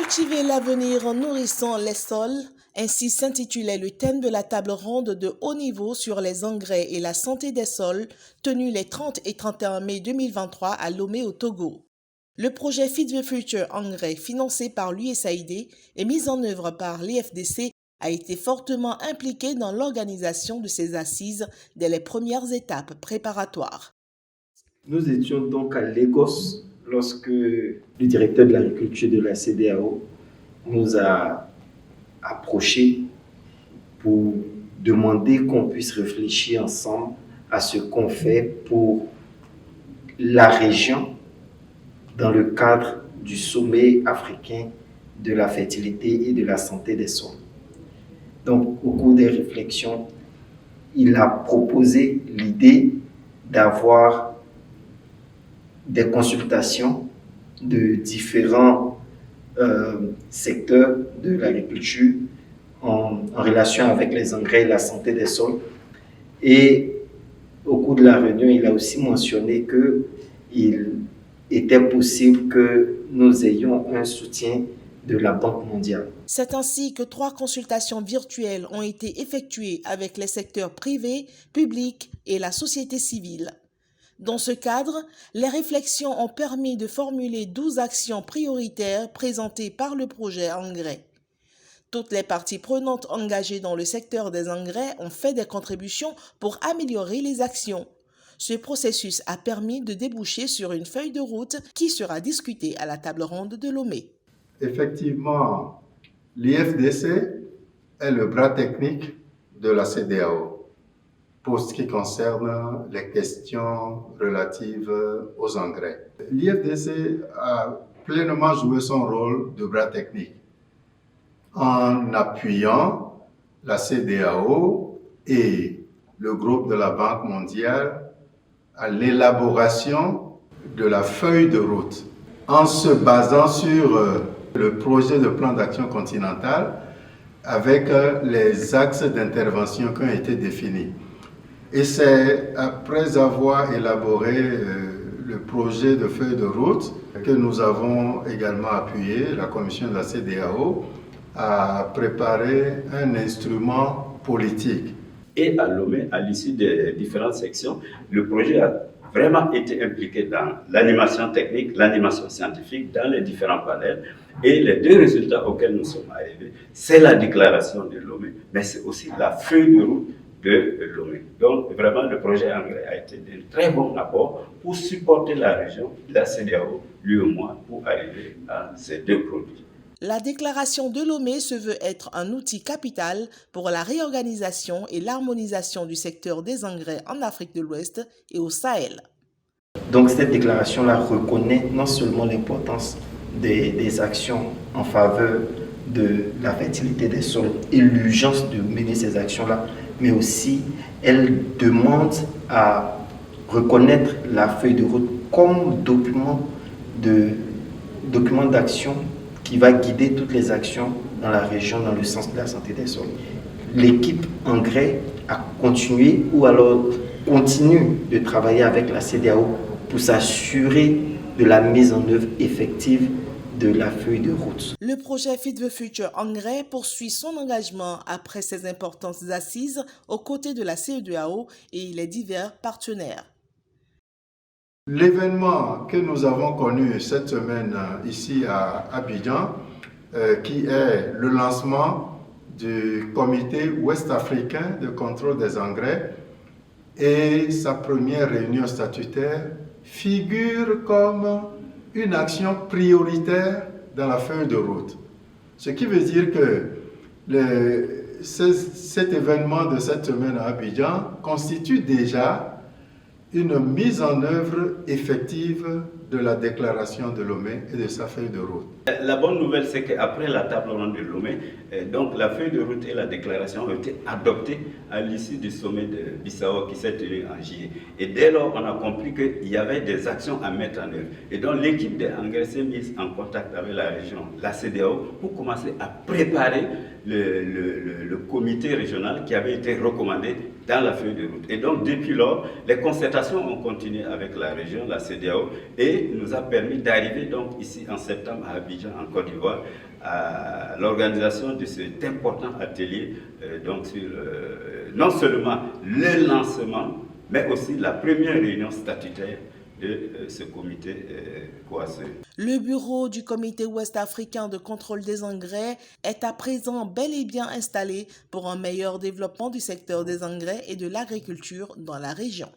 Cultiver l'avenir en nourrissant les sols, ainsi s'intitulait le thème de la table ronde de haut niveau sur les engrais et la santé des sols, tenue les 30 et 31 mai 2023 à Lomé au Togo. Le projet Feed the Future Engrais, financé par l'USAID et mis en œuvre par l'IFDC, a été fortement impliqué dans l'organisation de ces assises dès les premières étapes préparatoires. Nous étions donc à Lagos lorsque le directeur de l'agriculture de la CEDEAO nous a approchés pour demander qu'on puisse réfléchir ensemble à ce qu'on fait pour la région dans le cadre du sommet africain de la fertilité et de la santé des sols. Donc, au cours des réflexions, il a proposé l'idée d'avoir des consultations de différents secteurs de l'agriculture en relation avec les engrais et la santé des sols. Et au cours de la réunion, il a aussi mentionné qu'il était possible que nous ayons un soutien de la Banque mondiale. C'est ainsi que 3 consultations virtuelles ont été effectuées avec les secteurs privés, publics et la société civile. Dans ce cadre, les réflexions ont permis de formuler 12 actions prioritaires présentées par le projet Engrais. Toutes les parties prenantes engagées dans le secteur des engrais ont fait des contributions pour améliorer les actions. Ce processus a permis de déboucher sur une feuille de route qui sera discutée à la table ronde de Lomé. Effectivement, l'IFDC est le bras technique de la CEDEAO pour ce qui concerne les questions relatives aux engrais. L'IFDC a pleinement joué son rôle de bras technique en appuyant la CEDEAO et le groupe de la Banque mondiale à l'élaboration de la feuille de route en se basant sur le projet de plan d'action continental avec les axes d'intervention qui ont été définis. Et c'est après avoir élaboré le projet de feuille de route que nous avons également appuyé la commission de la CEDEAO à préparer un instrument politique. Et à Lomé, à l'issue des différentes sections, le projet a vraiment été impliqué dans l'animation technique, l'animation scientifique, dans les différents panels. Et les 2 résultats auxquels nous sommes arrivés, c'est la déclaration de Lomé, mais c'est aussi la feuille de route de Lomé. Donc vraiment, le projet Engrais a été d'un très bon apport pour supporter la région, la CEDEAO, l'UEMOA, pour arriver à ces 2 produits. La déclaration de Lomé se veut être un outil capital pour la réorganisation et l'harmonisation du secteur des engrais en Afrique de l'Ouest et au Sahel. Donc cette déclaration-là reconnaît non seulement l'importance des actions en faveur de la fertilité des sols et l'urgence de mener ces actions-là, mais aussi elle demande à reconnaître la feuille de route comme document d'action qui va guider toutes les actions dans la région dans le sens de la santé des sols. L'équipe Engrais a continué ou alors continue de travailler avec la CEDEAO pour s'assurer de la mise en œuvre effective de la feuille de route. Le projet Feed the Future Engrais poursuit son engagement après ces importantes assises aux côtés de la CEDEAO et les divers partenaires. L'événement que nous avons connu cette semaine ici à Abidjan, qui est le lancement du comité ouest-africain de contrôle des engrais et sa première réunion statutaire, figure comme une action prioritaire dans la feuille de route. Ce qui veut dire que cet événement de cette semaine à Abidjan constitue déjà une mise en œuvre effective de la déclaration de Lomé et de sa feuille de route. La bonne nouvelle, c'est qu'après la table ronde de Lomé, donc la feuille de route et la déclaration ont été adoptées à l'issue du sommet de Bissau qui s'est tenu en juillet. Et dès lors, on a compris qu'il y avait des actions à mettre en œuvre. Et donc l'équipe des engrais s'est mise en contact avec la région, la CEDEAO, pour commencer à préparer le comité régional qui avait été recommandé dans la feuille de route. Et donc, depuis lors, les concertations ont continué avec la région, la CEDEAO, et nous a permis d'arriver donc ici en septembre à Abidjan, en Côte d'Ivoire, à l'organisation de cet important atelier, donc sur non seulement le lancement, mais aussi la première réunion statutaire de ce comité COACE. Le bureau du comité ouest-africain de contrôle des engrais est à présent bel et bien installé pour un meilleur développement du secteur des engrais et de l'agriculture dans la région.